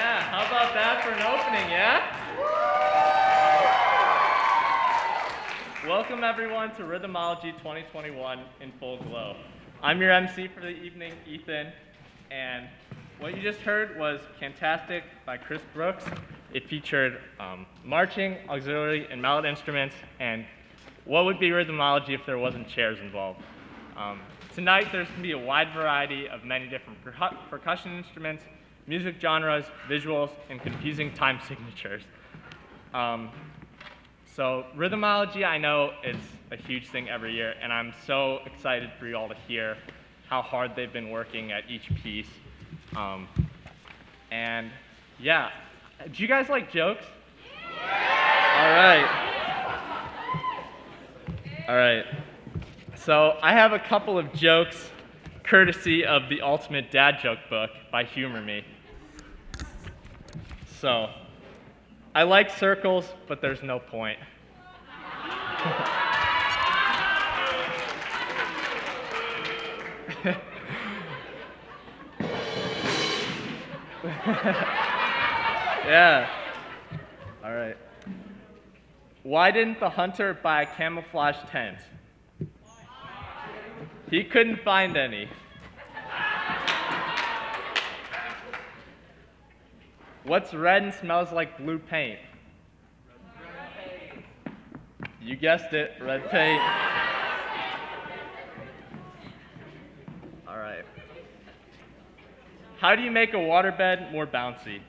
Yeah, how about that for an opening, yeah? Welcome everyone to Rhythmology 2021 in full glow. I'm your MC for the evening, Ethan, and what you just heard was Fantastic by Chris Brooks. It featured marching, auxiliary, and mallet instruments, and what would be Rhythmology if there wasn't chairs involved? Tonight there's going to be a wide variety of many different percussion instruments, music genres, visuals, and confusing time signatures. So Rhythmology, I know, is a huge thing every year, and I'm so excited for you all to hear how hard they've been working at each piece. And yeah, do you guys like jokes? Yeah! All right. So I have a couple of jokes courtesy of the Ultimate Dad Joke book by Humor Me. So, I like circles, but there's no point. Yeah. All right. Why didn't the hunter buy a camouflage tent? He couldn't find any. What's red and smells like blue paint? You guessed it, red paint. All right. How do you make a waterbed more bouncy?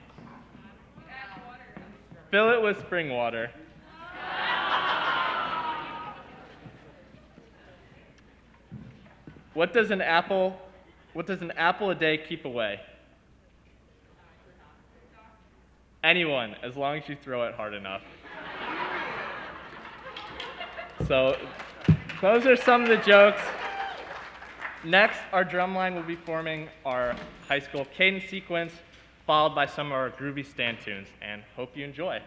Fill it with spring water. What does an apple a day keep away? Anyone, as long as you throw it hard enough. So, those are some of the jokes. Next, our drumline will be forming our high school cadence sequence, followed by some of our groovy stand tunes, and hope you enjoy.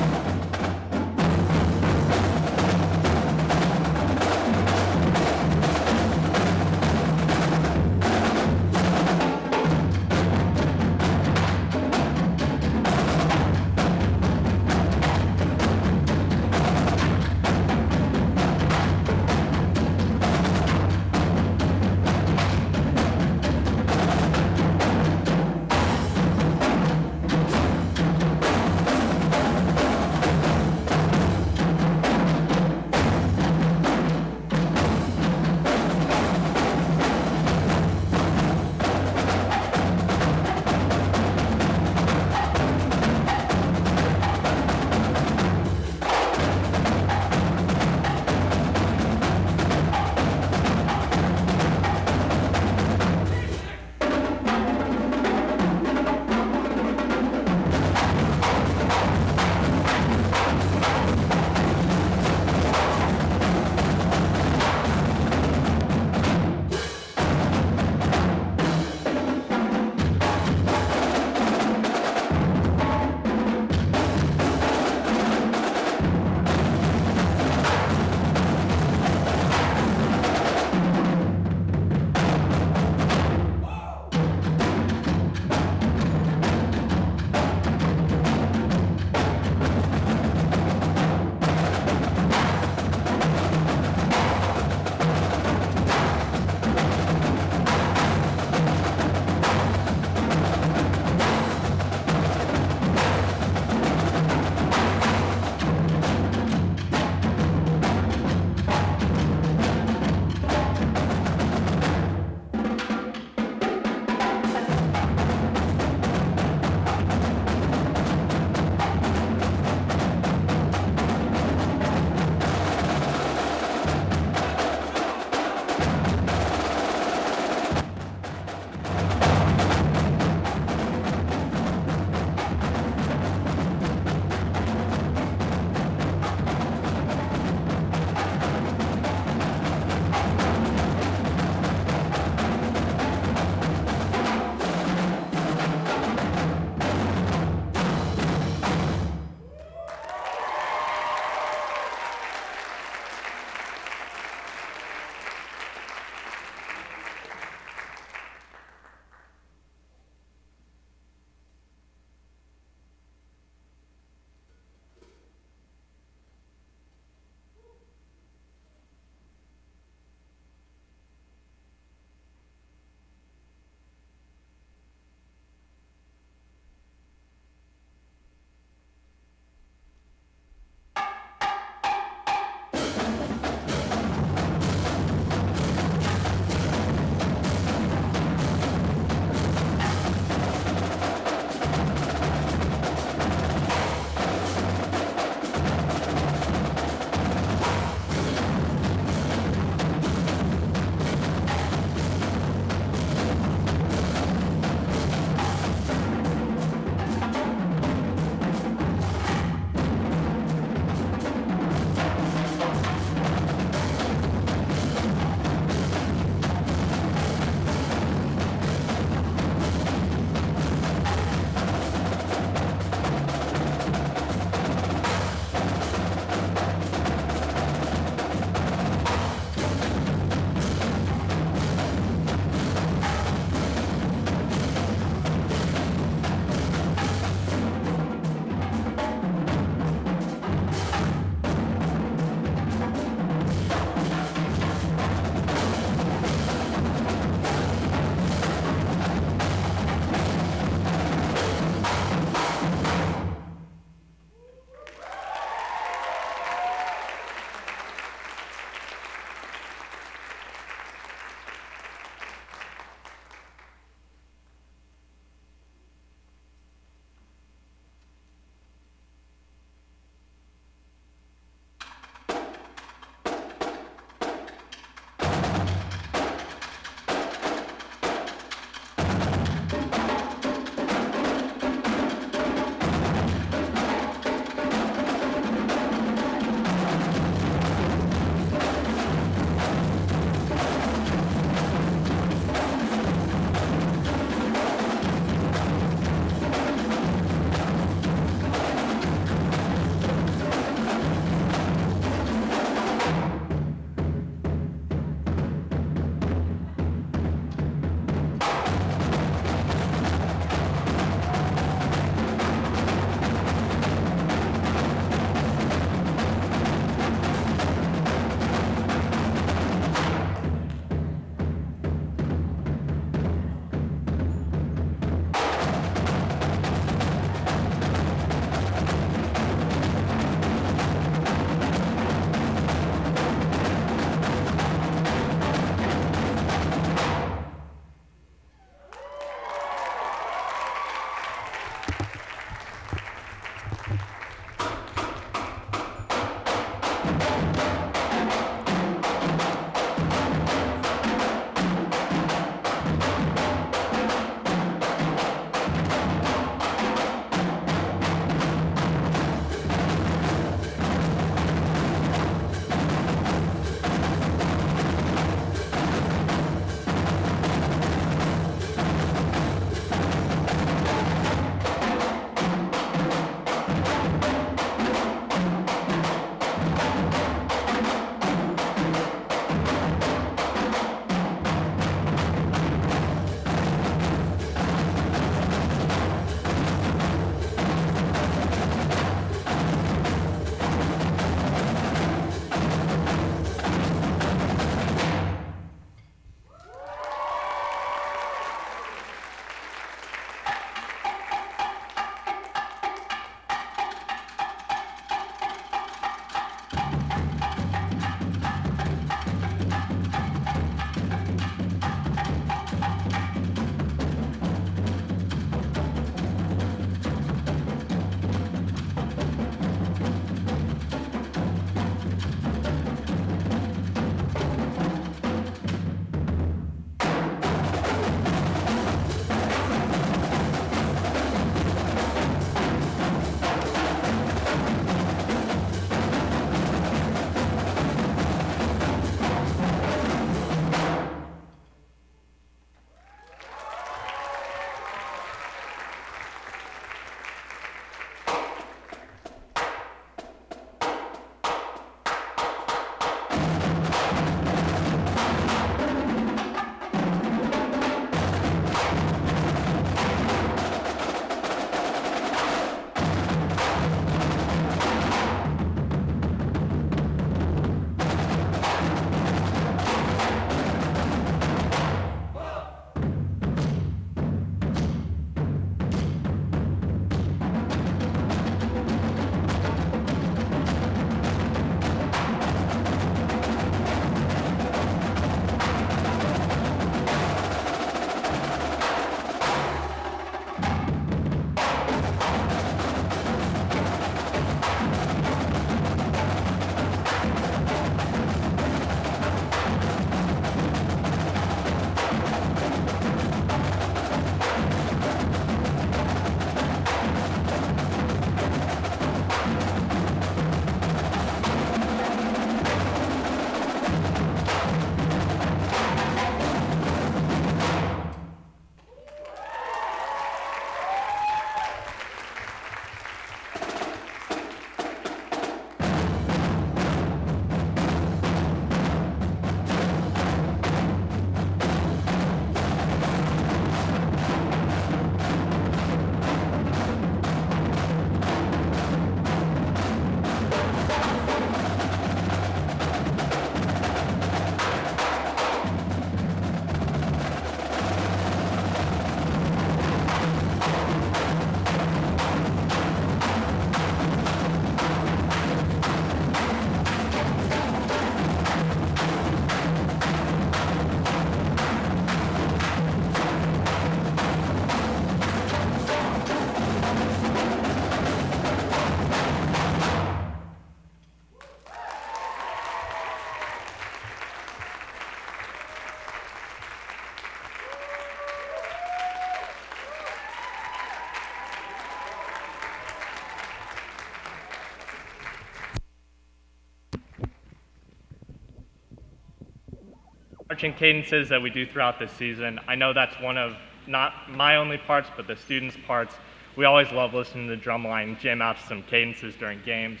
marching cadences that we do throughout this season. I know that's one of not my only parts, but the students' parts. We always love listening to the drum line, jam out to some cadences during games,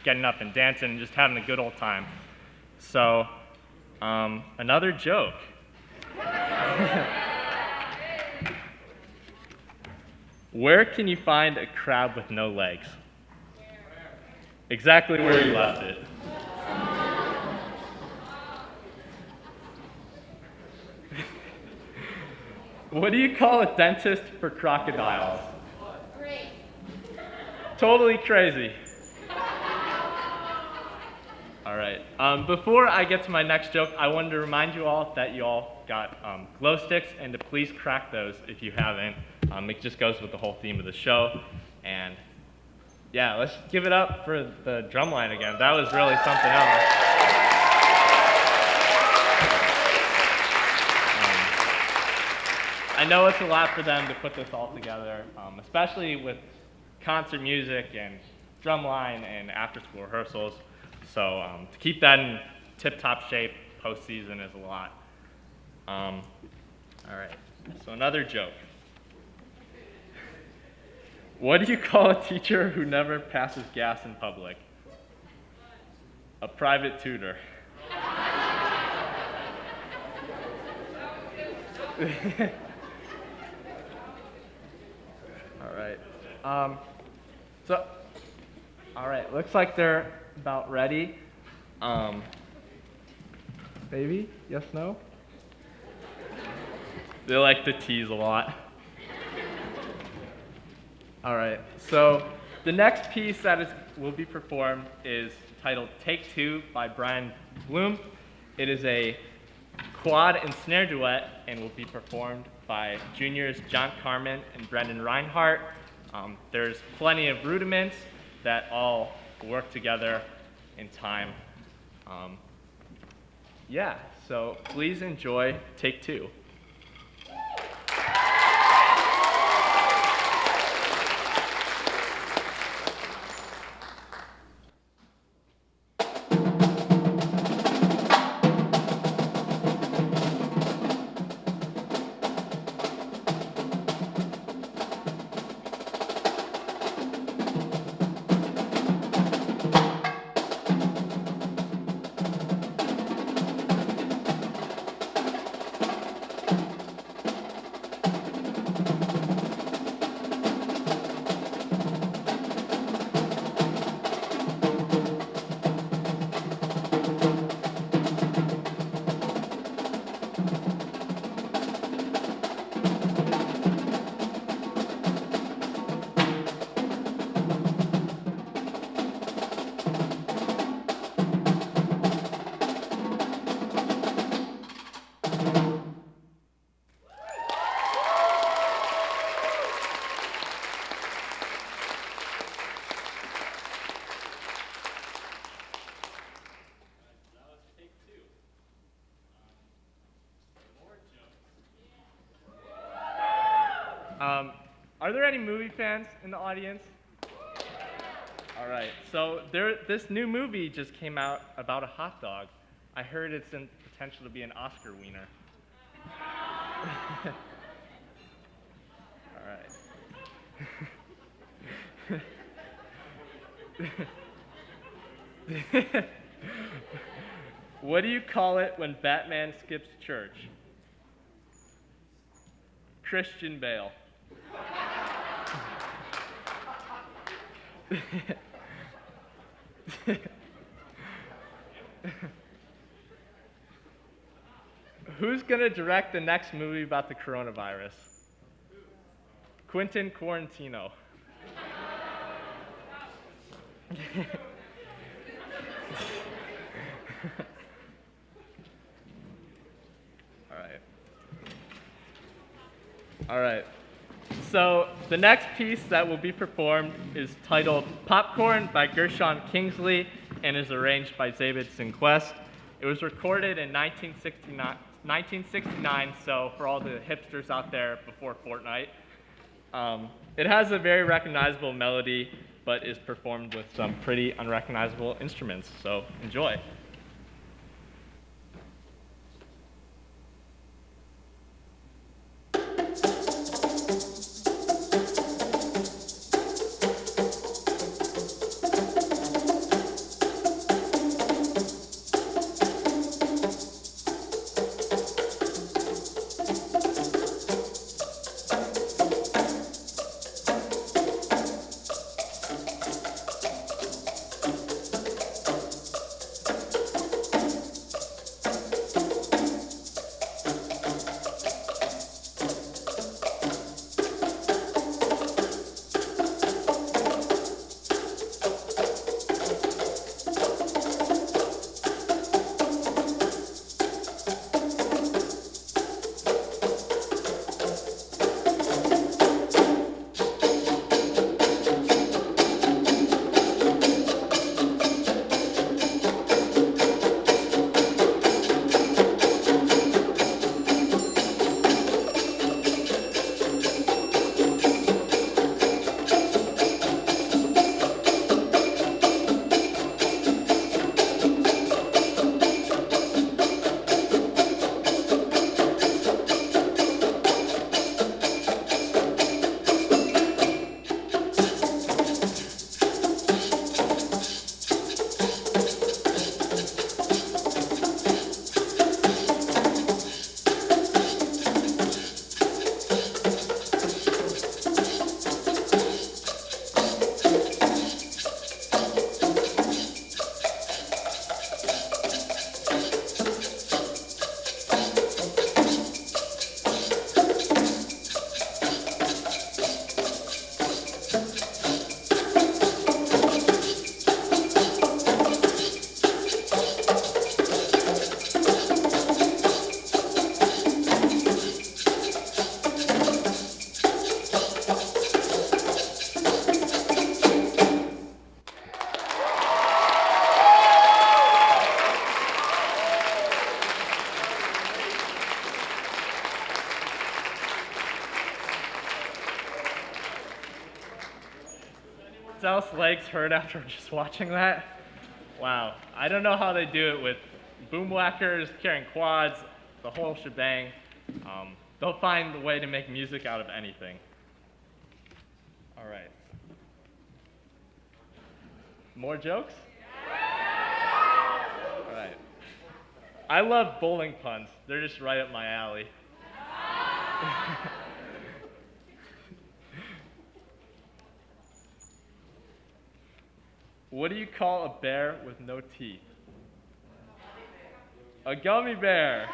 getting up and dancing, and just having a good old time. So, another joke. Where can you find a crab with no legs? Exactly where you left it. What do you call a dentist for crocodiles? Great. Totally crazy. All right. Before I get to my next joke, I wanted to remind you all that you all got glow sticks, and to please crack those if you haven't. It just goes with the whole theme of the show. And yeah, let's give it up for the drum line again. That was really something else. I know it's a lot for them to put this all together, especially with concert music and drumline and after-school rehearsals. So to keep that in tip-top shape post-season is a lot. All right, so another joke. What do you call a teacher who never passes gas in public? A private tutor. All right. Looks like they're about ready. Maybe? Yes, no? They like to tease a lot. All right. So the next piece that will be performed is titled Take Two by Brian Bloom. It is a quad and snare duet and will be performed by juniors John Carmen and Brendan Reinhardt. There's plenty of rudiments that all work together in time. Yeah, so please enjoy Take Two. Are there any movie fans in the audience? All right, so this new movie just came out about a hot dog. I heard it's in potential to be an Oscar wiener. All right. What do you call it when Batman skips church? Christian Bale. Who's going to direct the next movie about the coronavirus? Quentin Quarantino. All right. So the next piece that will be performed is titled Popcorn by Gershon Kingsley and is arranged by Zabid Sinquest. It was recorded in 1969, so for all the hipsters out there before Fortnite. It has a very recognizable melody, but is performed with some pretty unrecognizable instruments, so enjoy. else legs hurt after just watching that. Wow. I don't know how they do it with boom whackers, carrying quads, the whole shebang. They'll find a way to make music out of anything. All right. More jokes? All right. I love bowling puns. They're just right up my alley. What do you call a bear with no teeth? A gummy bear.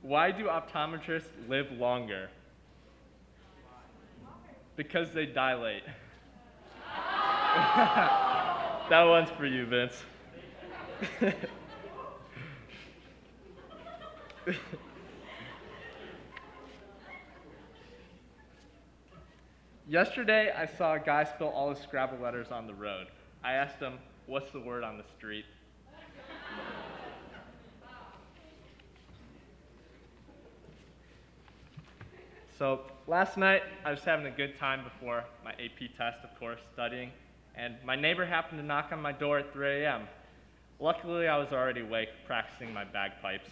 Why do optometrists live longer? Because they dilate. That one's for you, Vince. Yesterday, I saw a guy spill all his Scrabble letters on the road. I asked him, what's the word on the street? So last night, I was having a good time before my AP test, of course, studying, and my neighbor happened to knock on my door at 3 a.m. Luckily, I was already awake, practicing my bagpipes.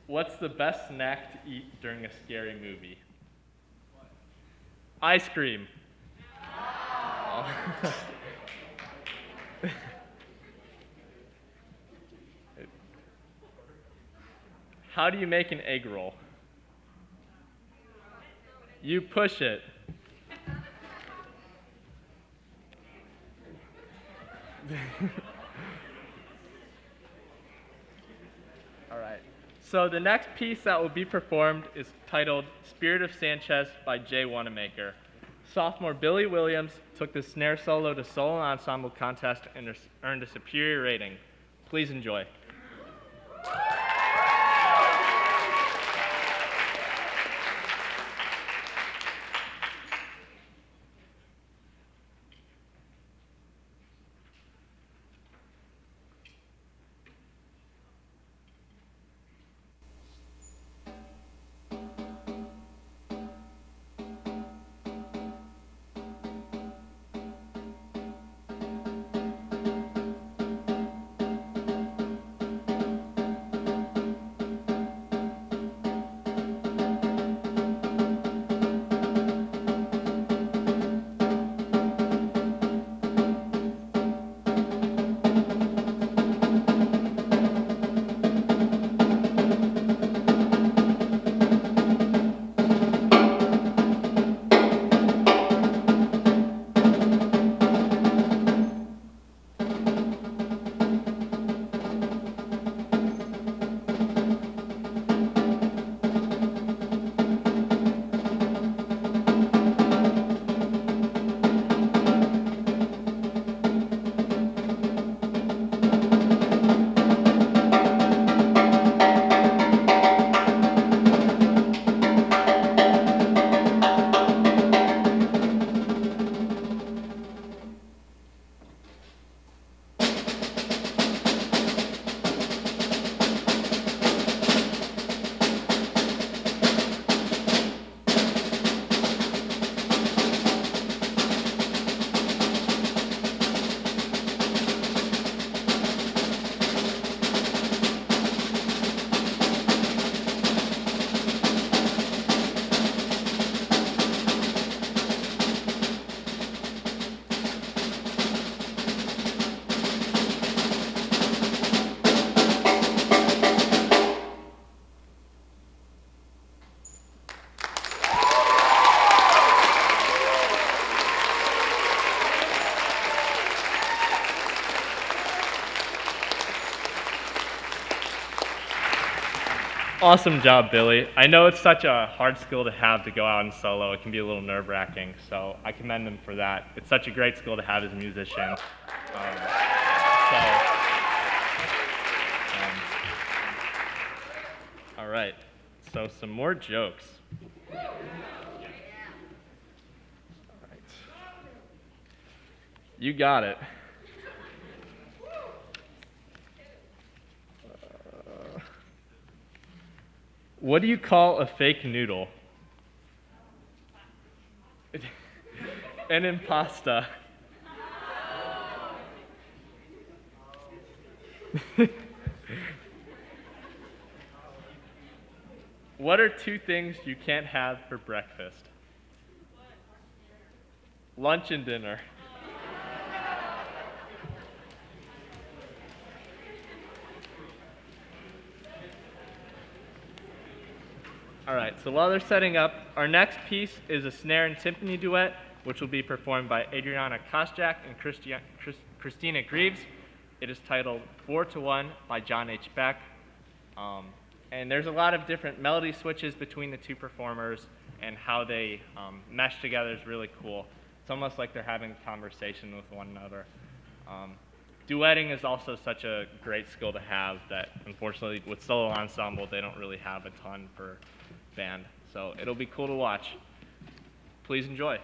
What's the best snack to eat during a scary movie? Ice cream. Oh. How do you make an egg roll? You push it. All right. So the next piece that will be performed is titled Spirit of Sanchez by Jay Wanamaker. Sophomore Billy Williams took the snare solo to solo ensemble contest and earned a superior rating. Please enjoy. Awesome job, Billy. I know it's such a hard skill to have to go out and solo. It can be a little nerve-wracking, so I commend him for that. It's such a great skill to have as a musician. All right, so some more jokes. All right. You got it. What do you call a fake noodle? An impasta. What are two things you can't have for breakfast? Lunch and dinner. All right, so while they're setting up, our next piece is a snare and symphony duet, which will be performed by Adriana Kosjak and Christina Greaves. It is titled 4 to 1 by John H. Beck. And there's a lot of different melody switches between the two performers, and how they mesh together is really cool. It's almost like they're having a conversation with one another. Duetting is also such a great skill to have that, unfortunately, with solo ensemble, they don't really have a ton per band. So it'll be cool to watch. Please enjoy.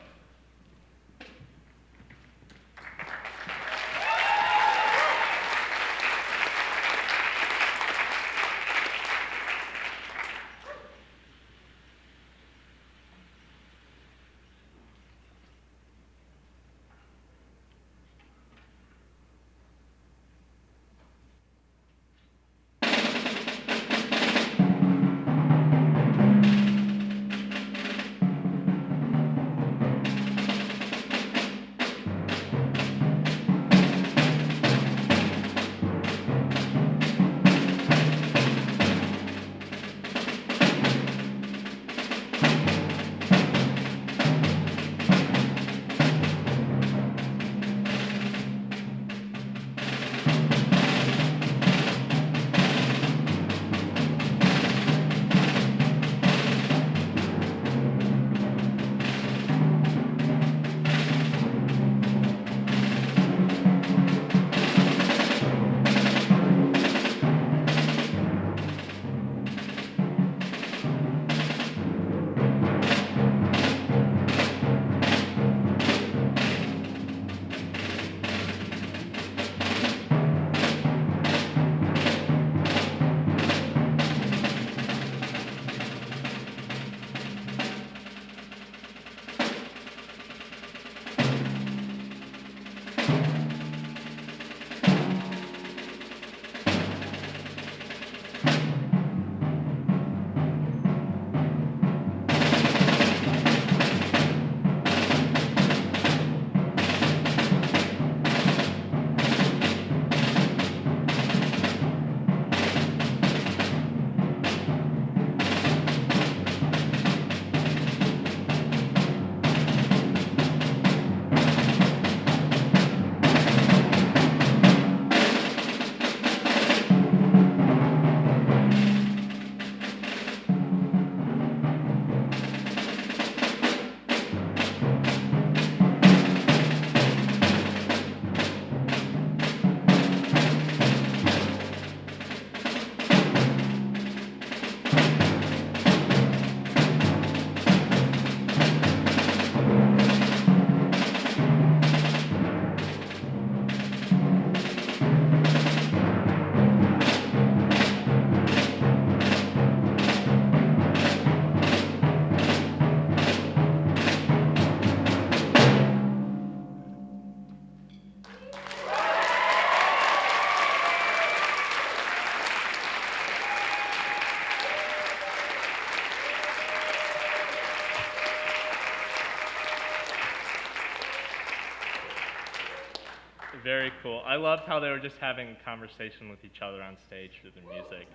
Very cool. I loved how they were just having a conversation with each other on stage through the music.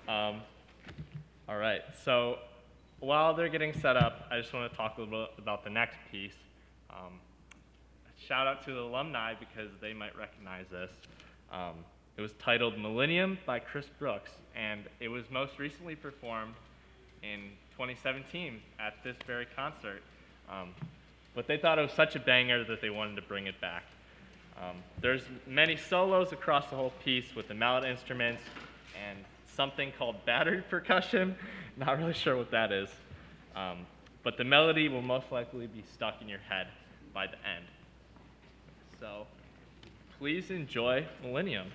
All right, so while they're getting set up, I just want to talk a little bit about the next piece. Shout out to the alumni because they might recognize this. It was titled Millennium by Chris Brooks, and it was most recently performed in 2017 at this very concert. But they thought it was such a banger that they wanted to bring it back. There's many solos across the whole piece with the mallet instruments and something called battery percussion. Not really sure what that is. But the melody will most likely be stuck in your head by the end. So please enjoy Millennium.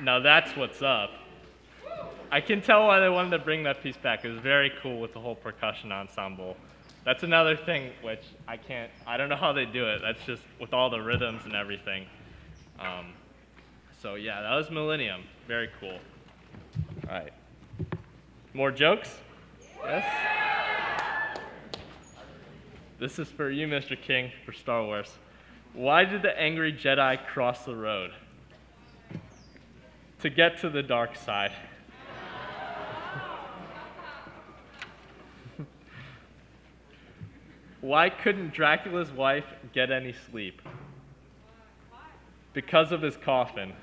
Now that's what's up. I can tell why they wanted to bring that piece back. It was very cool with the whole percussion ensemble. That's another thing which I don't know how they do it. That's just with all the rhythms and everything. So yeah, that was Millennium. Very cool. All right. More jokes? Yes? This is for you, Mr. King, for Star Wars. Why did the angry Jedi cross the road? To get to the dark side. Why couldn't Dracula's wife get any sleep? Because of his coffin.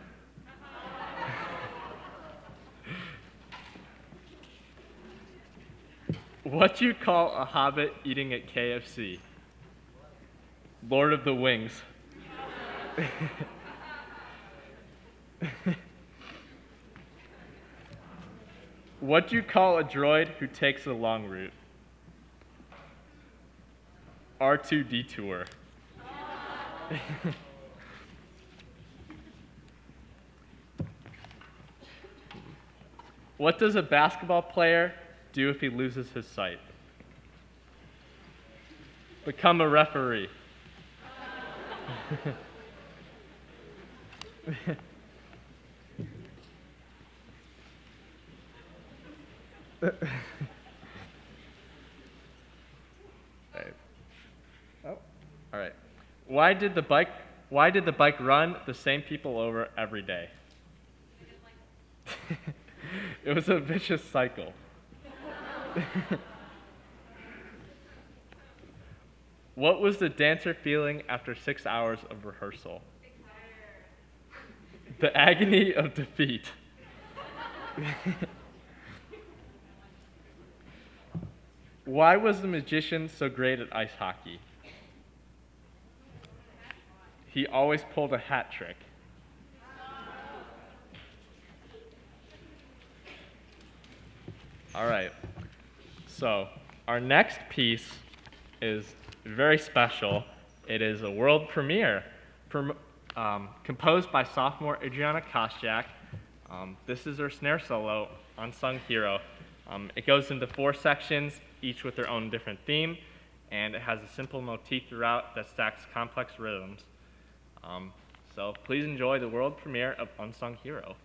What do you call a hobbit eating at KFC? Lord of the Wings. What do you call a droid who takes a long route? R2 detour. What does a basketball player do if he loses his sight? Become a referee. Right. Oh, all right. Why did the bike run the same people over every day? It was a vicious cycle. What was the dancer feeling after 6 hours of rehearsal? The agony of defeat. Why was the magician so great at ice hockey? He always pulled a hat trick. All right. So, our next piece is very special. It is a world premiere, composed by sophomore Adriana Kostiak. This is her snare solo, Unsung Hero. It goes into 4 sections, each with their own different theme, and it has a simple motif throughout that stacks complex rhythms. So please enjoy the world premiere of Unsung Hero.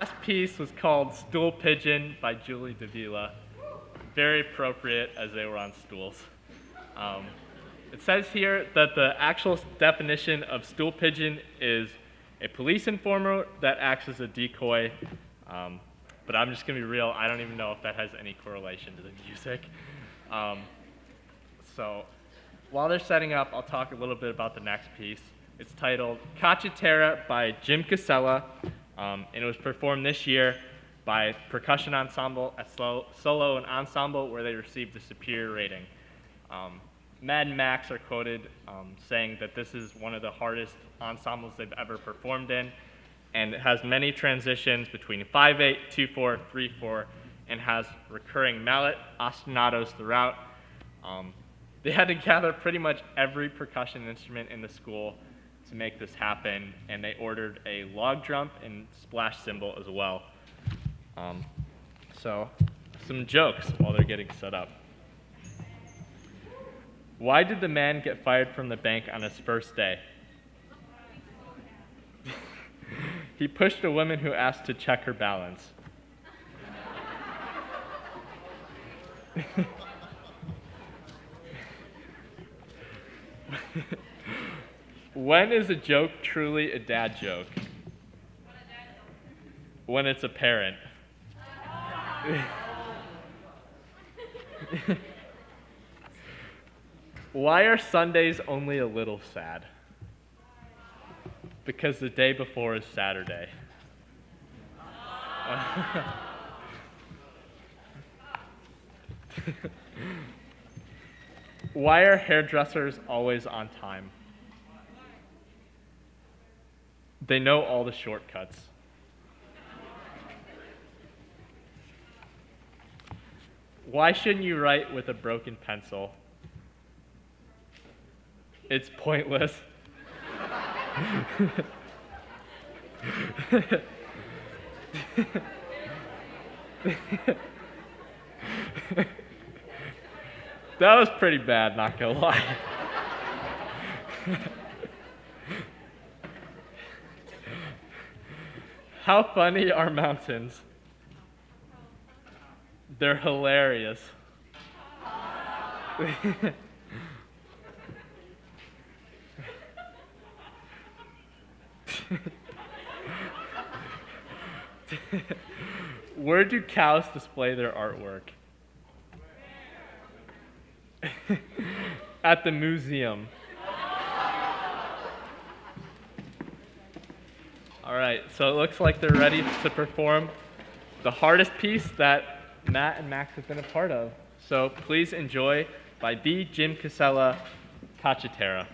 Last piece was called Stool Pigeon by Julie Davila. Very appropriate as they were on stools. It says here that the actual definition of stool pigeon is a police informer that acts as a decoy. But I'm just gonna be real, I don't even know if that has any correlation to the music. So while they're setting up, I'll talk a little bit about the next piece. It's titled Cacciatera by Jim Casella, and it was performed this year by percussion ensemble, a solo and ensemble, where they received a superior rating. Mad and Max are quoted saying that this is one of the hardest ensembles they've ever performed in, and it has many transitions between 5/8, 2/4, 3/4, and has recurring mallet ostinatos throughout. They had to gather pretty much every percussion instrument in the school to make this happen, and they ordered a log drum and splash cymbal as well. So, some jokes while they're getting set up. Why did the man get fired from the bank on his first day? He pushed a woman who asked to check her balance. When is a joke truly a dad joke? When it's apparent. Why are Sundays only a little sad? Because the day before is Saturday. Why are hairdressers always on time? They know all the shortcuts. Why shouldn't you write with a broken pencil? It's pointless. That was pretty bad, not gonna lie. How funny are mountains? They're hilarious. Where do cows display their artwork? At the museum. All right, so it looks like they're ready to perform the hardest piece that Matt and Max have been a part of. So please enjoy by B. Jim Casella, Cacciatera.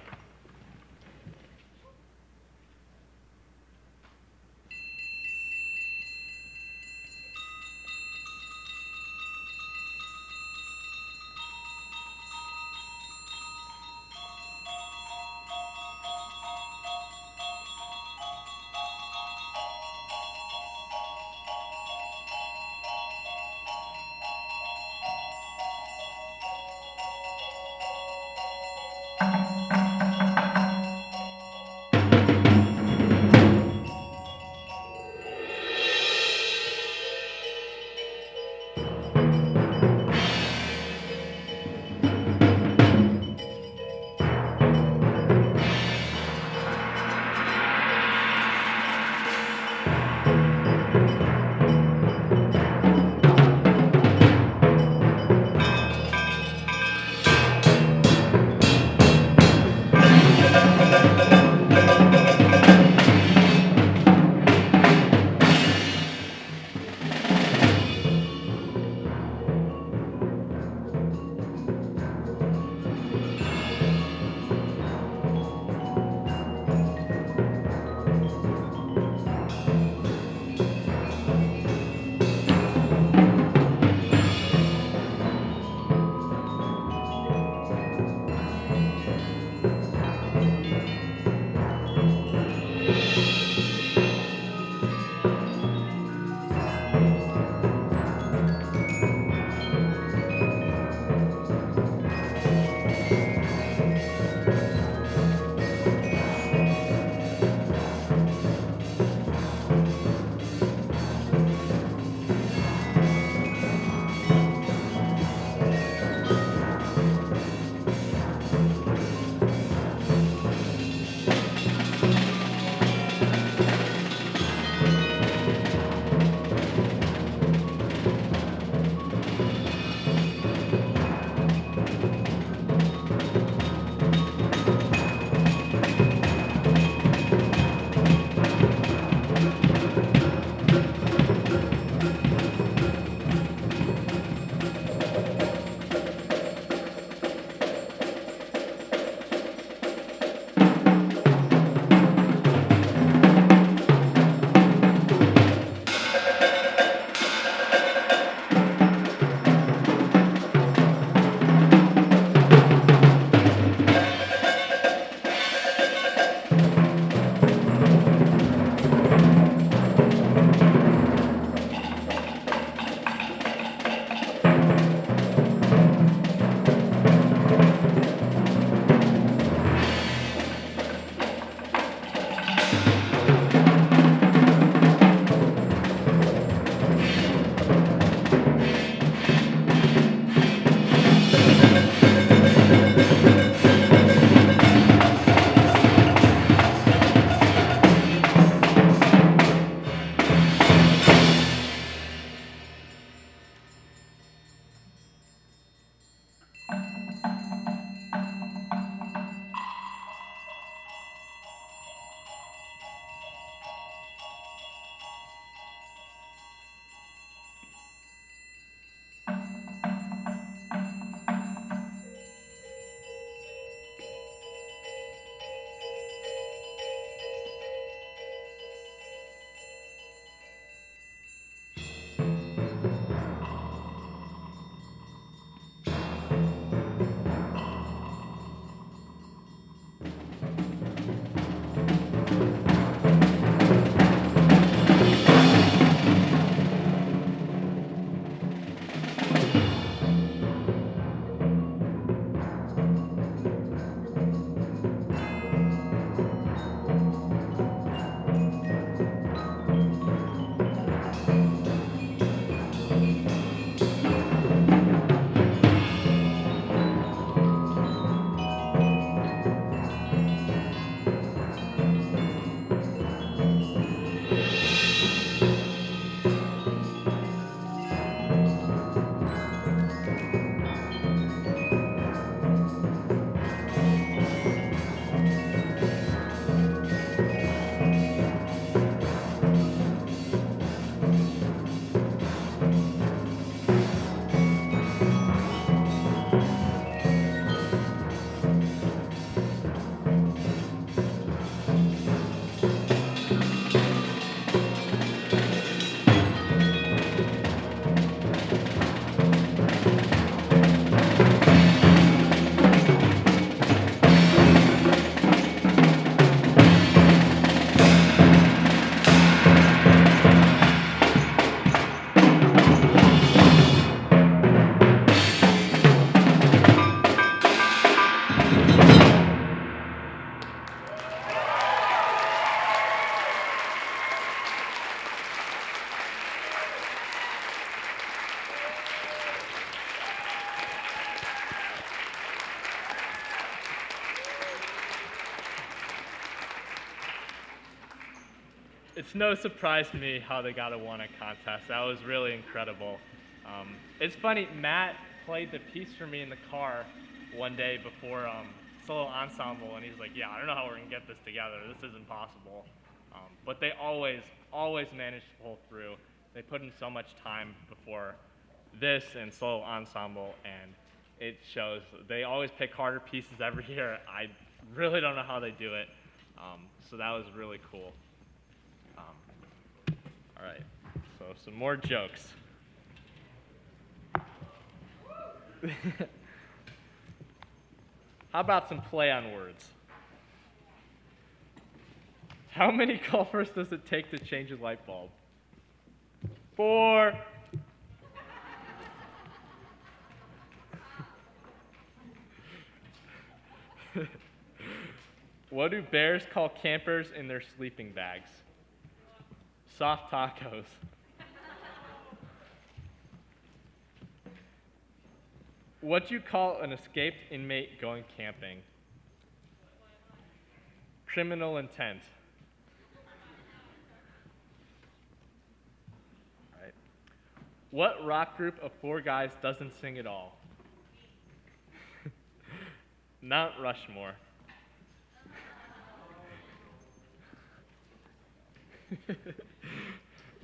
It's no surprise to me how they got to win a contest. That was really incredible. It's funny, Matt played the piece for me in the car one day before solo ensemble, and he's like, yeah, I don't know how we're going to get this together. This isn't possible. But they always manage to pull through. They put in so much time before this and solo ensemble, and it shows. They always pick harder pieces every year. I really don't know how they do it. So that was really cool. All right, so some more jokes. How about some play on words? How many golfers does it take to change a light bulb? 4. What do bears call campers in their sleeping bags? Soft tacos. What do you call an escaped inmate going camping? Criminal intent. All right. What rock group of 4 guys doesn't sing at all? Mount Rushmore.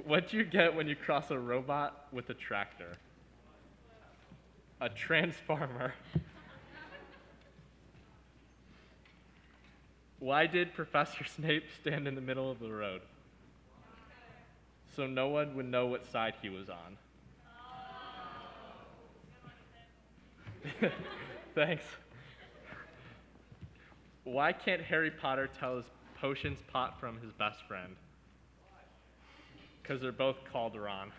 What do you get when you cross a robot with a tractor? A transformer. Why did Professor Snape stand in the middle of the road? So no one would know what side he was on. Thanks. Why can't Harry Potter tell his potions pot from his best friend? Because they're both called Ron.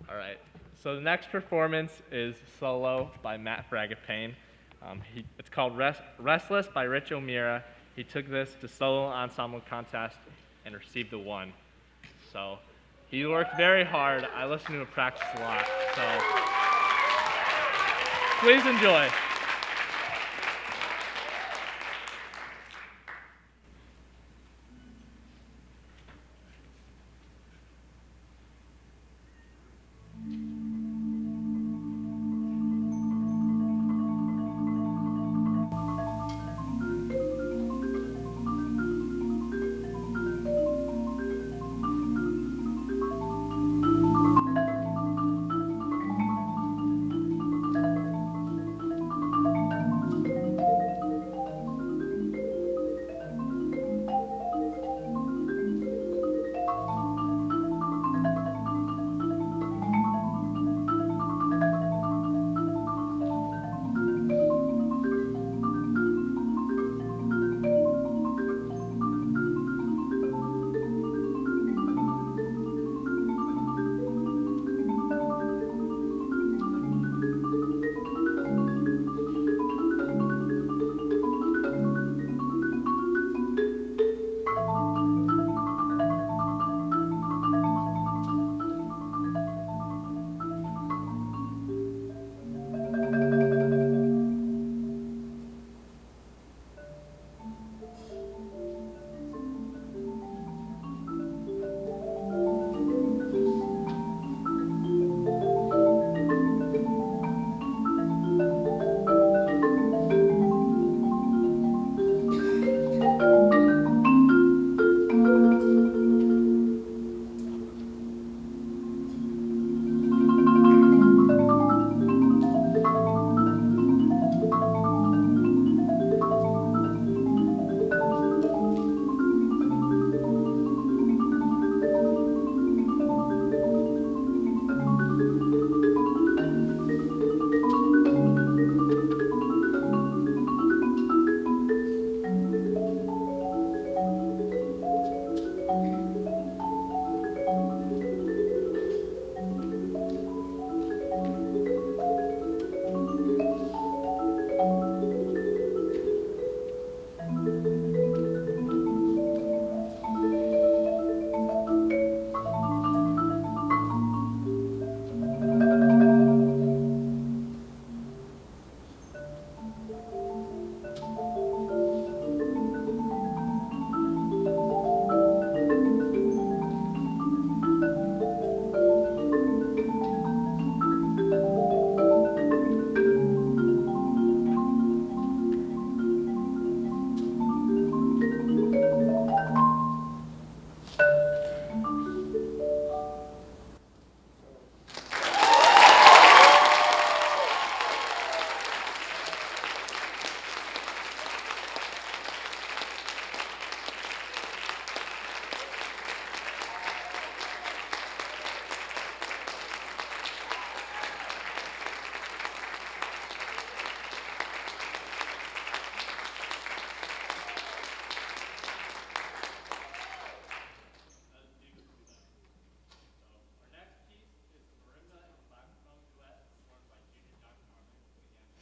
All right, so the next performance is Solo by Matt Fragapane. It's called Restless by Rich O'Meara. He took this to solo ensemble contest and received the 1. So he worked very hard. I listened to him practice a lot, so please enjoy.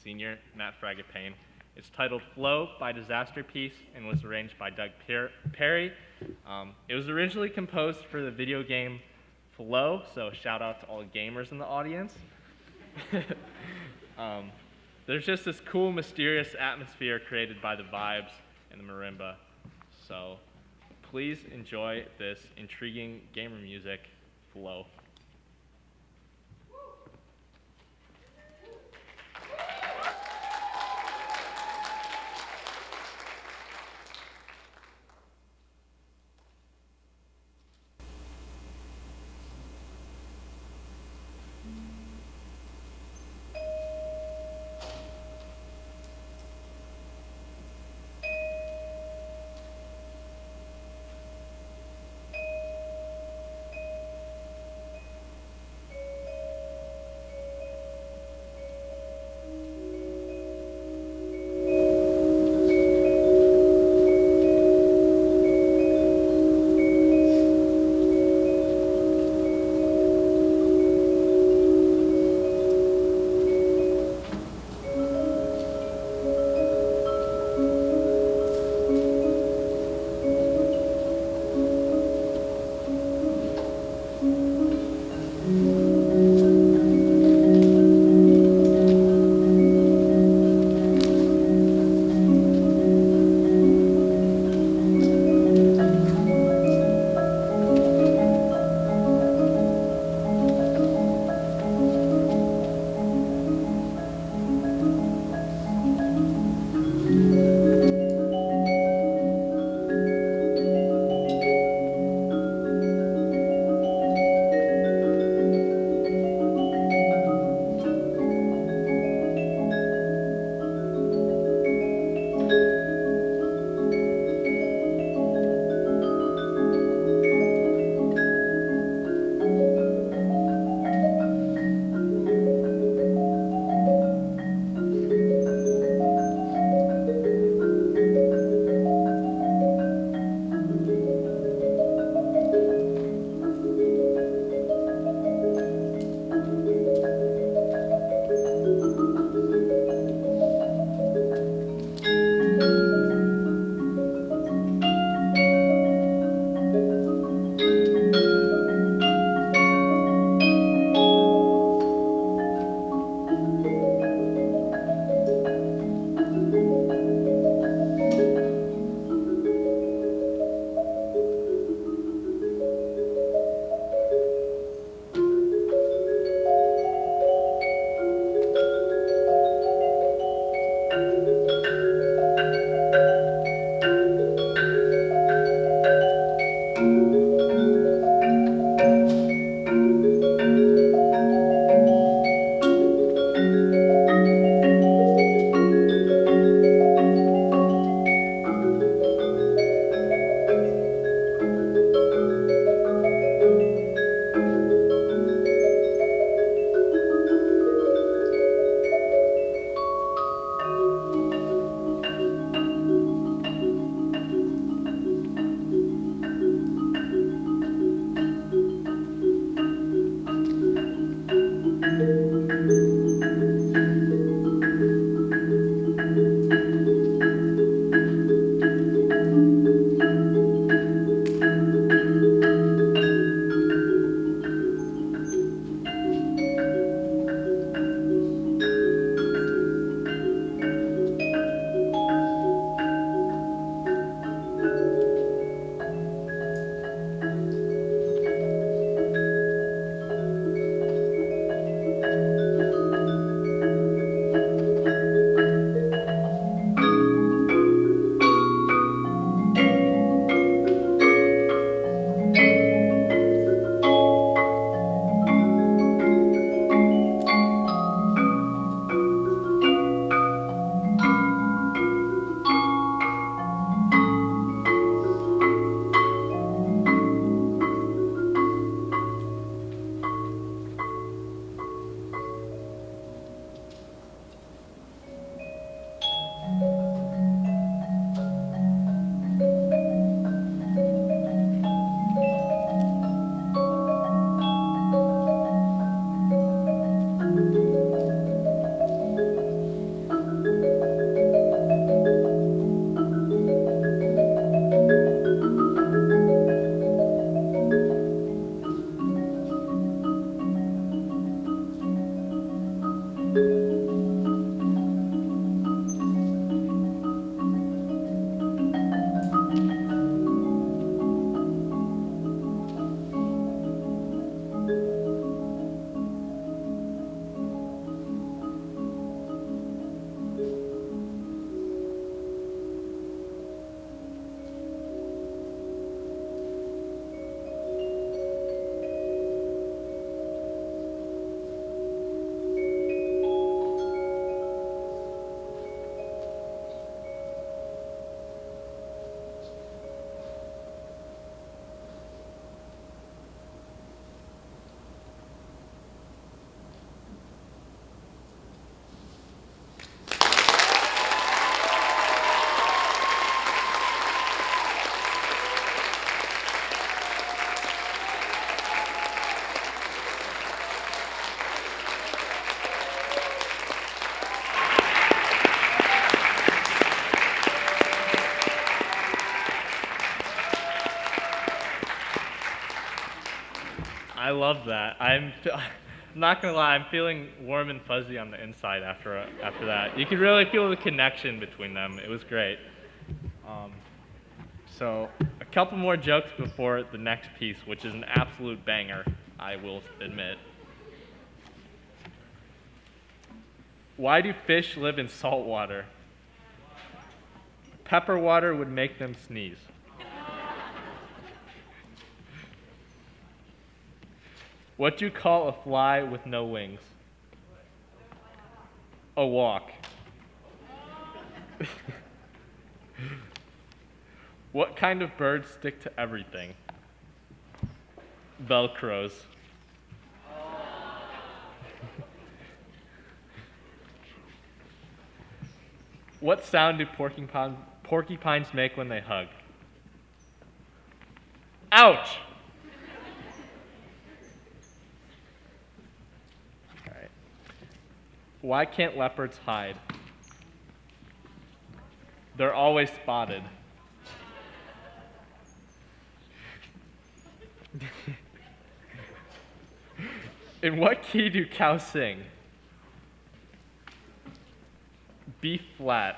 senior, Matt Fragapane. It's titled Flow by Disaster Piece and was arranged by Doug Perry. It was originally composed for the video game Flow, so shout out to all the gamers in the audience. There's just this cool, mysterious atmosphere created by the vibes and the marimba. So please enjoy this intriguing gamer music, Flow. I love that. I'm not gonna lie, I'm feeling warm and fuzzy on the inside after that. You could really feel the connection between them. It was great. So a couple more jokes before the next piece, which is an absolute banger, I will admit. Why do fish live in salt water? Pepper water would make them sneeze. What do you call a fly with no wings? A walk. What kind of birds stick to everything? Velcros. What sound do porcupines make when they hug? Ouch! All right. Why can't leopards hide? They're always spotted. In what key do cows sing? B flat.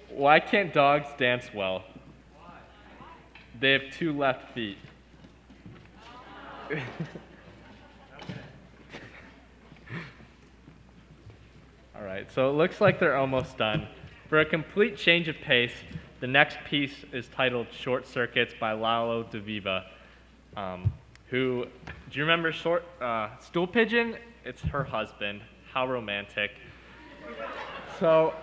Why can't dogs dance well? They have 2 left feet. All right, so it looks like they're almost done. For a complete change of pace, the next piece is titled Short Circuits by Lalo DeViva, who, do you remember Stool Pigeon? It's her husband. How romantic. So,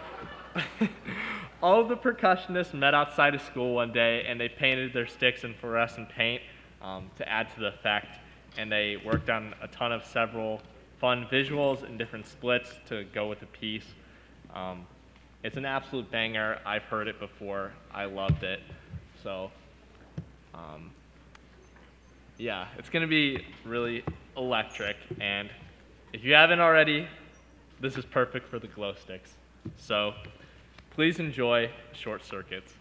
all of the percussionists met outside of school one day, and they painted their sticks in fluorescent paint to add to the effect, and they worked on a ton of several fun visuals and different splits to go with the piece. It's an absolute banger. I've heard it before. I loved it. So, yeah, it's going to be really electric. And if you haven't already, this is perfect for the glow sticks. So, please enjoy Short Circuits.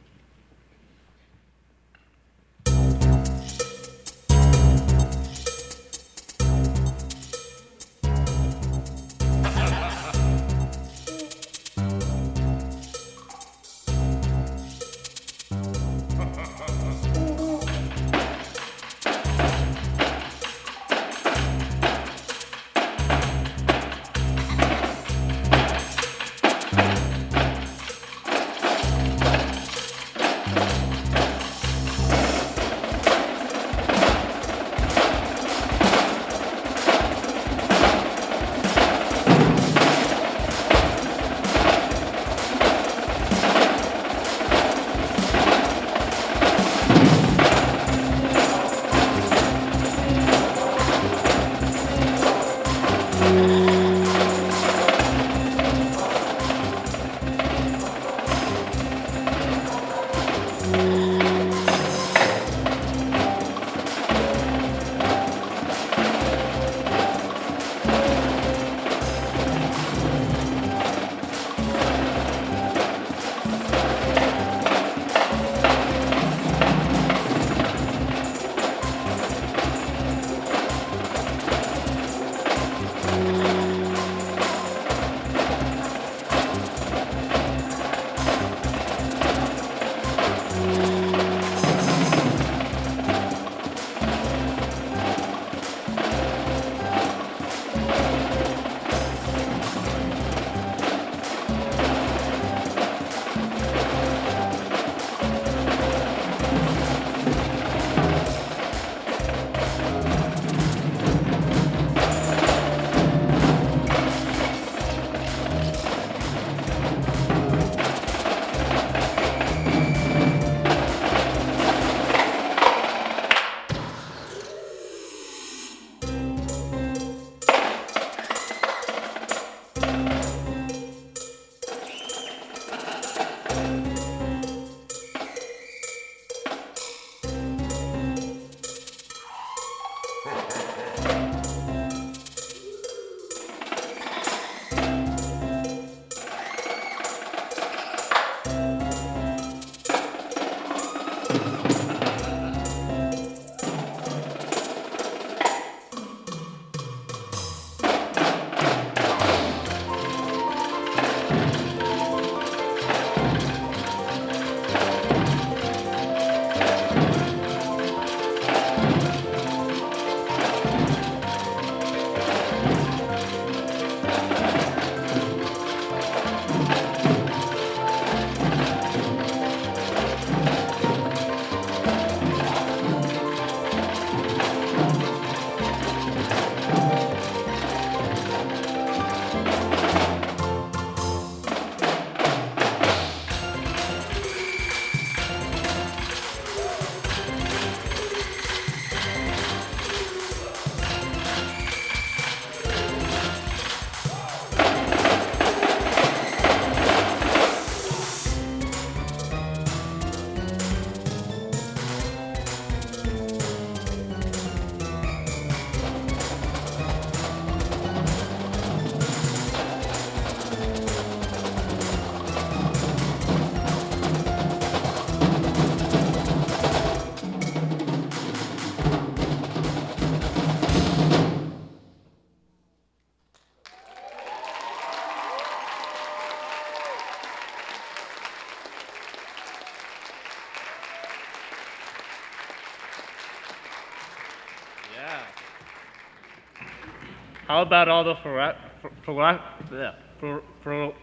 How about all the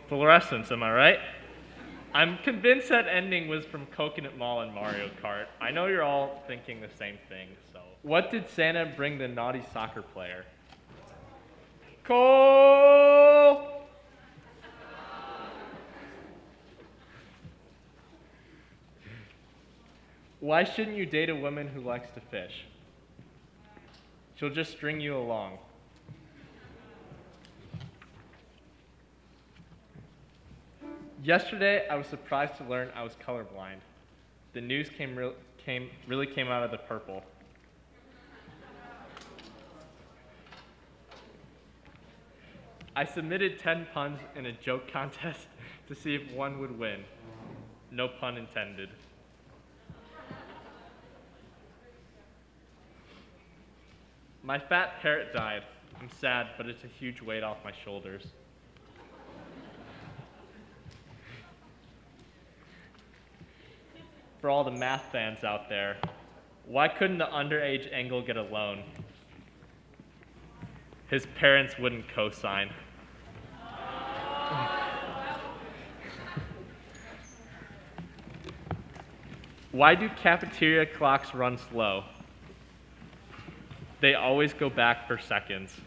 fluorescence, am I right? I'm convinced that ending was from Coconut Mall and Mario Kart. I know you're all thinking the same thing, so. What did Santa bring the naughty soccer player? Cole! Why shouldn't you date a woman who likes to fish? She'll just string you along. Yesterday, I was surprised to learn I was colorblind. The news really came out of the purple. I submitted 10 puns in a joke contest to see if one would win. No pun intended. My fat parrot died. I'm sad, but it's a huge weight off my shoulders. For all the math fans out there, why couldn't the underage Engel get a loan? His parents wouldn't co-sign. Why do cafeteria clocks run slow? They always go back for seconds.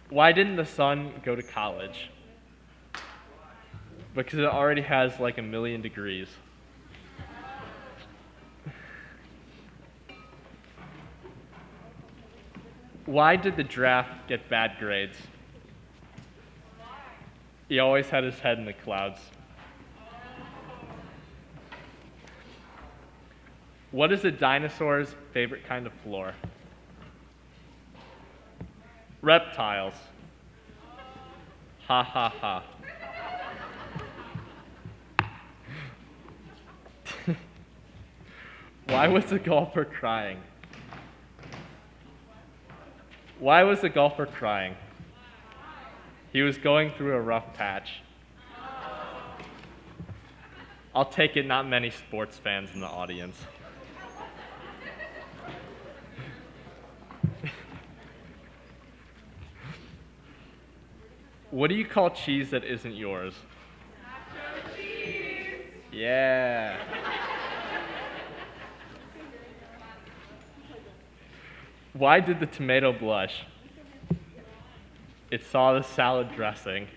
Why didn't the sun go to college? Because it already has like 1,000,000 degrees. Why did the giraffe get bad grades? He always had his head in the clouds. What is a dinosaur's favorite kind of floor? Reptiles. Ha ha ha. Why was the golfer crying? Why was the golfer crying? He was going through a rough patch. I'll take it, not many sports fans in the audience. What do you call cheese that isn't yours? Nacho cheese! Yeah. Why did the tomato blush? It saw the salad dressing.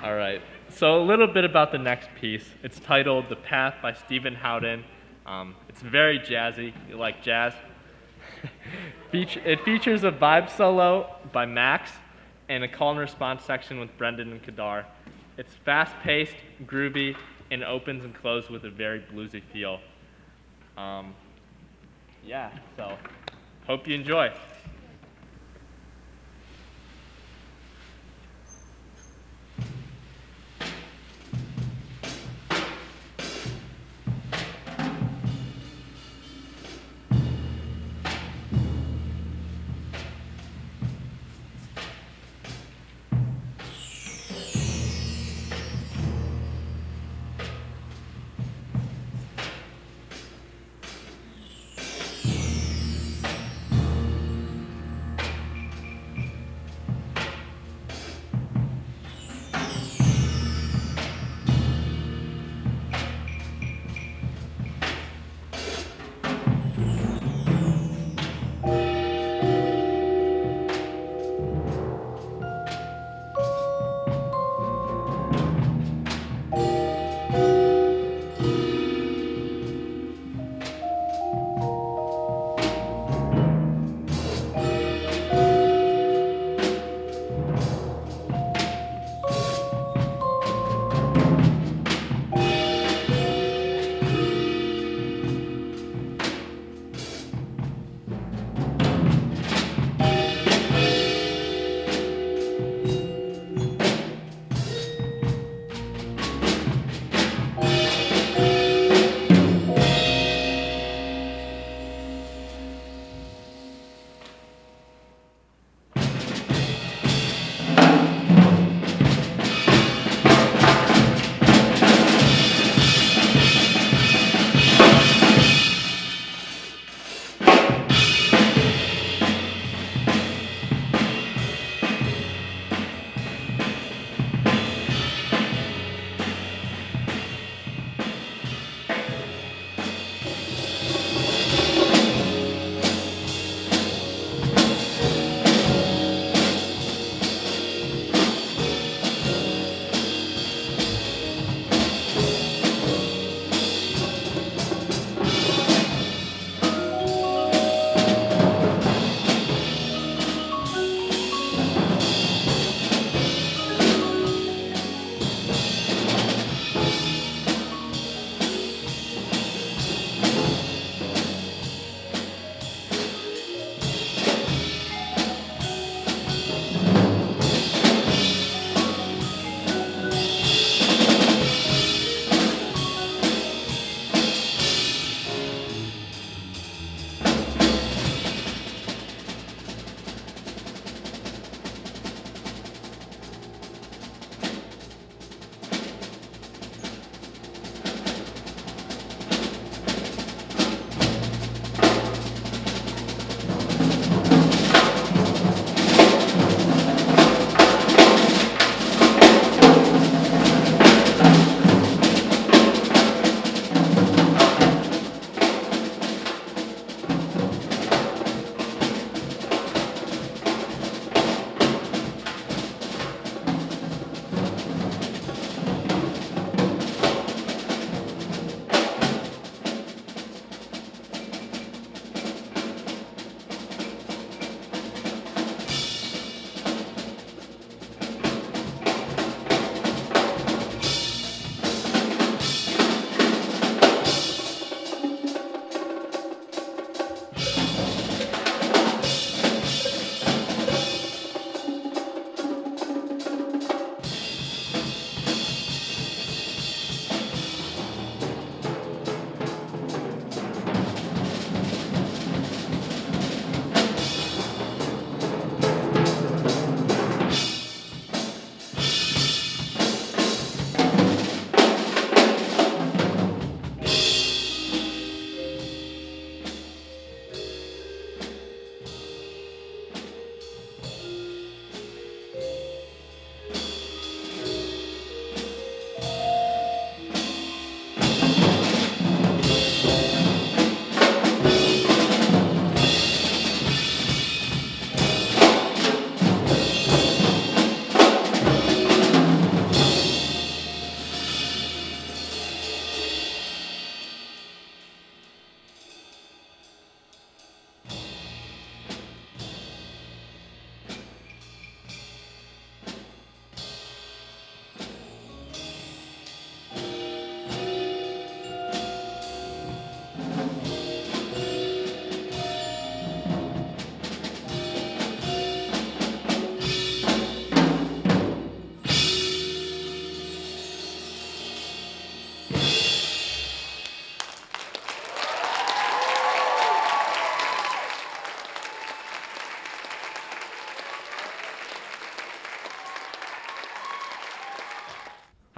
All right, so a little bit about the next piece. It's titled The Path by Stephen Howden. It's very jazzy. You like jazz? It features a vibe solo by Max and a call and response section with Brendan and Kadar. It's fast-paced, groovy, and opens and closes with a very bluesy feel. Yeah, so hope you enjoy.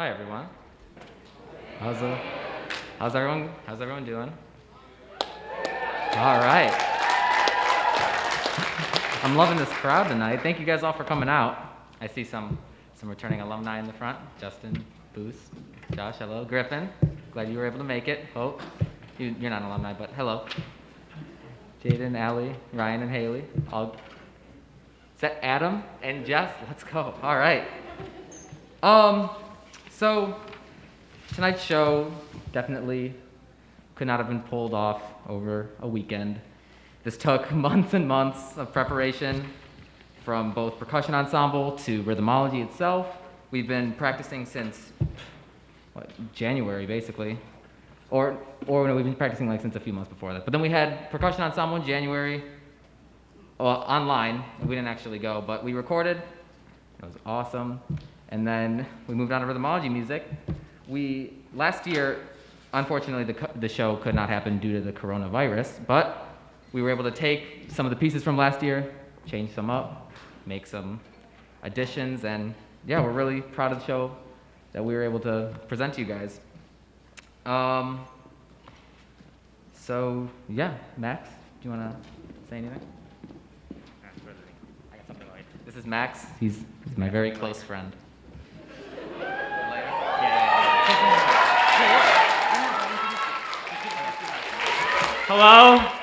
Hi everyone. How's everyone doing? All right. I'm loving this crowd tonight. Thank you guys all for coming out. I see some returning alumni in the front. Justin, Boos, Josh, hello. Griffin, glad you were able to make it. Hope. You're not an alumni, but hello. Jaden, Allie, Ryan, and Haley. Is that Adam and Jess? Let's go. All right. So tonight's show definitely could not have been pulled off over a weekend. This took months and months of preparation, from both percussion ensemble to rhythmology itself. We've been practicing since January, basically. Or no, we've been practicing since a few months before that. But then we had percussion ensemble in January, online. We didn't actually go, but we recorded. It was awesome. And then we moved on to rhythmology music. Last year, unfortunately, the show could not happen due to the coronavirus, but we were able to take some of the pieces from last year, change some up, make some additions, and yeah, we're really proud of the show that we were able to present to you guys. So yeah, Max, do you want to say anything? I got something like this is Max. He's my very close friend.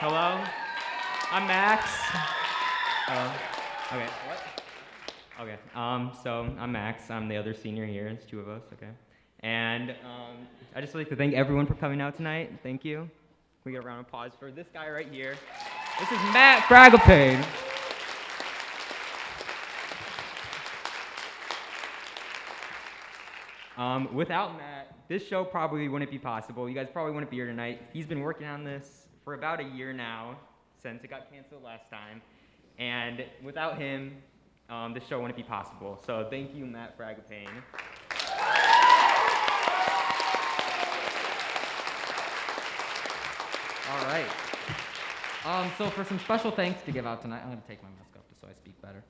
Hello. I'm Max. Okay. What? Okay. So I'm Max. I'm the other senior here. It's two of us. Okay. And I just like to thank everyone for coming out tonight. Thank you. Can we get a round of applause for this guy right here? This is Matt Fragapane. Without Matt, this show probably wouldn't be possible. You guys probably wouldn't be here tonight. He's been working on this for about a year now, since it got canceled last time. And without him, this show wouldn't be possible. So thank you, Matt Fragapane. All right. So for some special thanks to give out tonight, I'm going to take my mask off just so I speak better.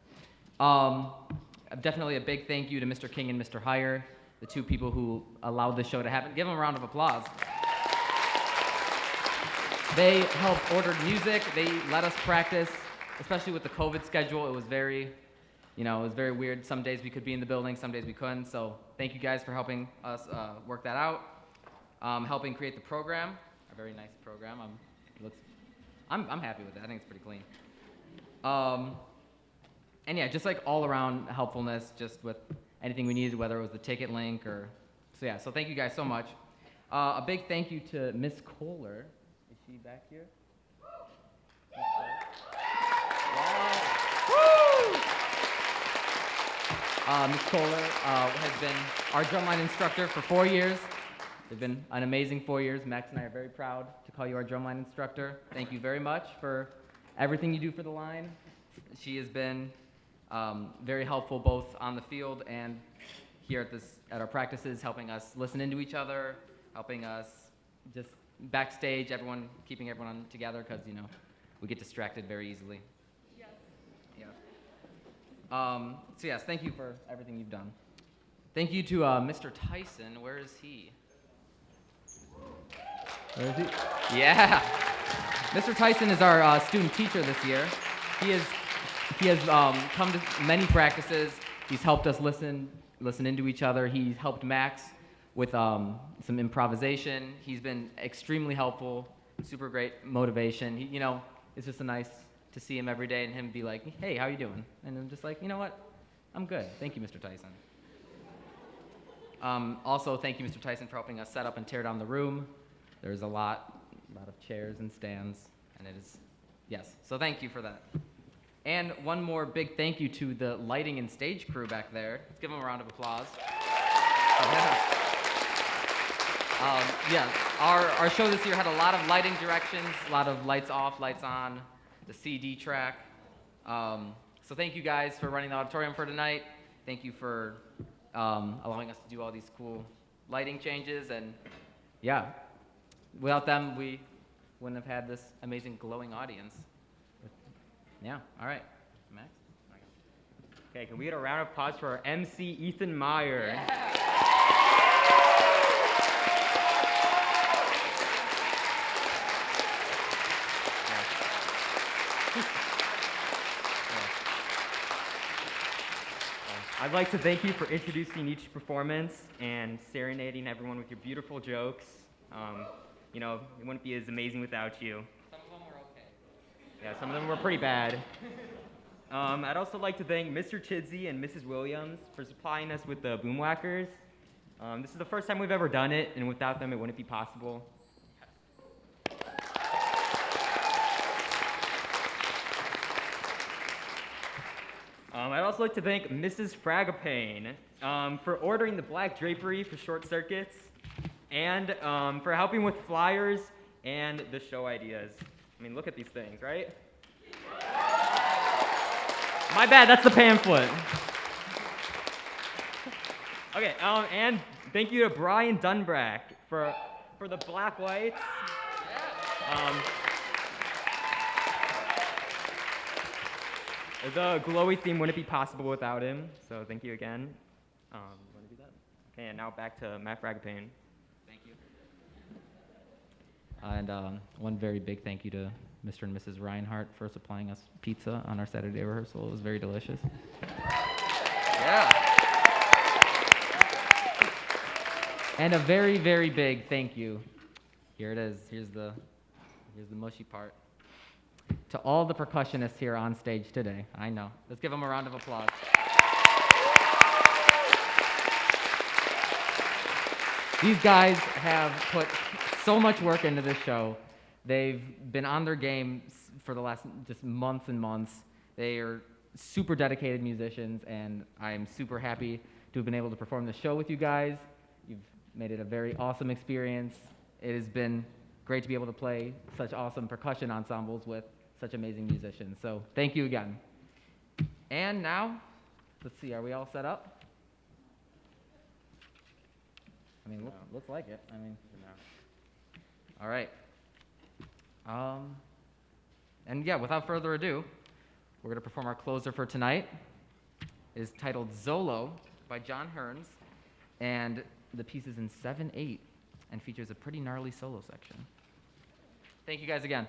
Definitely a big thank you to Mr. King and Mr. Heyer, the two people who allowed this show to happen. Give them a round of applause. They helped order music. They let us practice, especially with the COVID schedule. It was very weird. Some days we could be in the building, some days we couldn't. So thank you guys for helping us work that out, helping create the program. A very nice program. I'm happy with it. I think it's pretty clean. And yeah, just all around helpfulness, just with anything we needed, whether it was the ticket link or so thank you guys so much. A big thank you to Miss Kohler. Is she back here? Miss Kohler has been our drumline instructor for 4 years. They've been an amazing 4 years. Max and I are very proud to call you our drumline instructor. Thank you very much for everything you do for the line. She has been very helpful both on the field and here at our practices, helping us listen into each other, helping us just backstage, keeping everyone together, because we get distracted very easily. Yes. Yeah. So yes, thank you for everything you've done. Thank you to Mr. Tyson. Where is he? Where is he? Yeah. Mr. Tyson is our student teacher this year. He has come to many practices. He's helped us listen into each other. He helped Max with some improvisation. He's been extremely helpful, super great motivation. It's just nice to see him every day and him be like, hey, how you doing? And I'm just like, you know what? I'm good. Thank you, Mr. Tyson. Also, thank you, Mr. Tyson, for helping us set up and tear down the room. There's a lot of chairs and stands, and it is, yes. So thank you for that. And one more big thank you to the lighting and stage crew back there. Let's give them a round of applause. Our show this year had a lot of lighting directions, a lot of lights off, lights on, the CD track. So thank you guys for running the auditorium for tonight. Thank you for allowing us to do all these cool lighting changes. And yeah, without them, we wouldn't have had this amazing glowing audience. Yeah, all right. Max? Okay, can we get a round of applause for our MC, Ethan Meyer? Yeah. I'd like to thank you for introducing each performance and serenading everyone with your beautiful jokes. You know, it wouldn't be as amazing without you. Some of them were okay. Yeah, some of them were pretty bad. I'd also like to thank Mr. Chidsey and Mrs. Williams for supplying us with the boomwhackers. This is the first time we've ever done it, and without them, it wouldn't be possible. I'd also like to thank Mrs. Fragapane for ordering the black drapery for short circuits and for helping with flyers and the show ideas. I mean, look at these things, right? My bad, that's the pamphlet. Okay, and thank you to Brian Dunbrack for the black lights. The glowy theme wouldn't be possible without him, so thank you again. Want to do that? Okay, and now back to Matt Fragapane. Thank you. And one very big thank you to Mr. and Mrs. Reinhardt for supplying us pizza on our Saturday rehearsal. It was very delicious. Yeah. And a very, very big thank you. Here it is. Here's the mushy part. To all the percussionists here on stage today. I know. Let's give them a round of applause. These guys have put so much work into this show. They've been on their game for the last just months and months. They are super dedicated musicians, and I'm super happy to have been able to perform the show with you guys. You've made it a very awesome experience. It has been great to be able to play such awesome percussion ensembles with such amazing musicians. So thank you again. And now, let's see, are we all set up? I mean, looks like it. I mean, all right. And yeah, without further ado, we're going to perform our closer for tonight. It is titled Zolo by John Hearns, and the piece is in 7/8 and features a pretty gnarly solo section. Thank you guys again.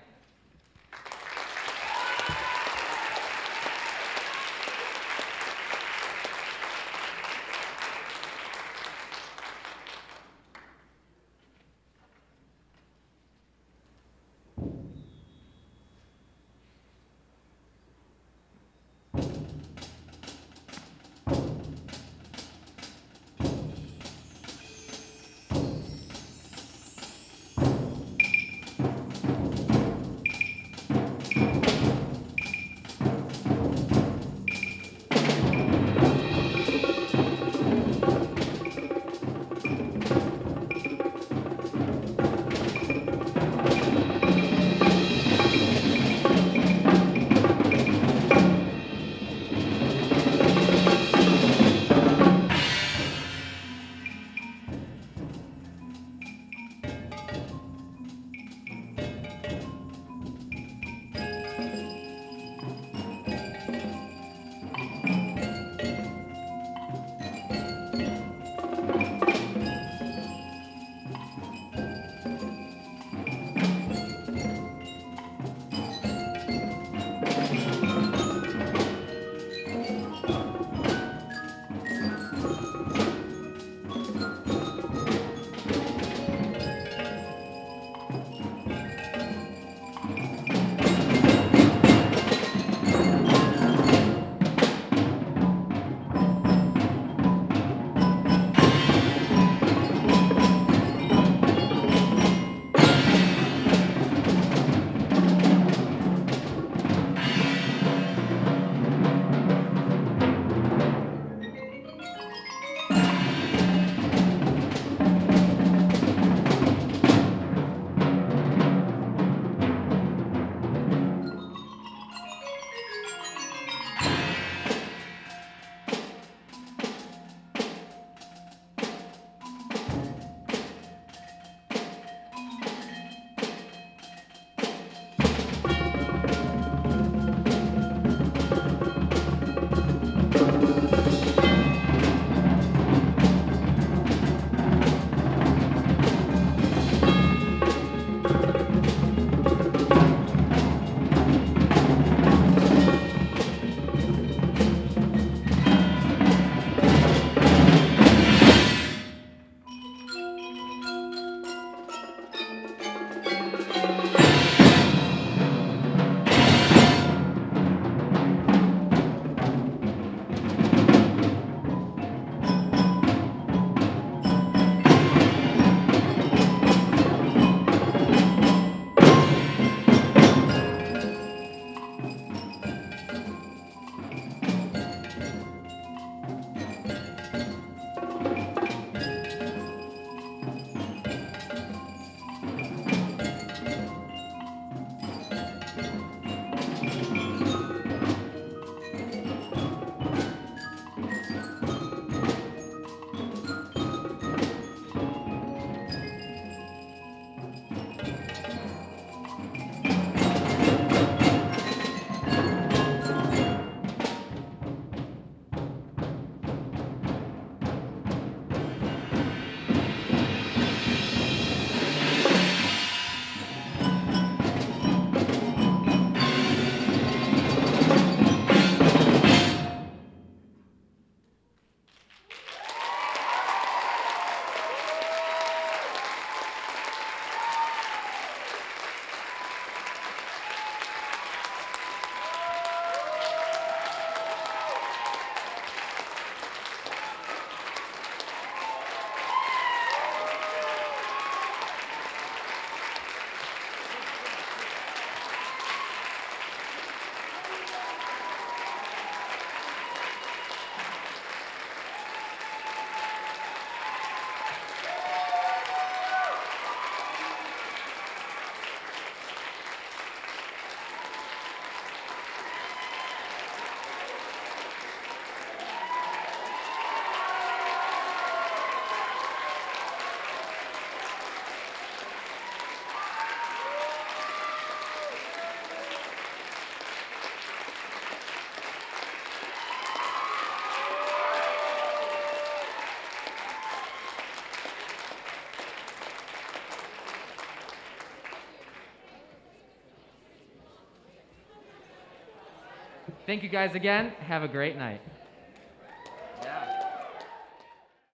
Thank you guys again. Have a great night.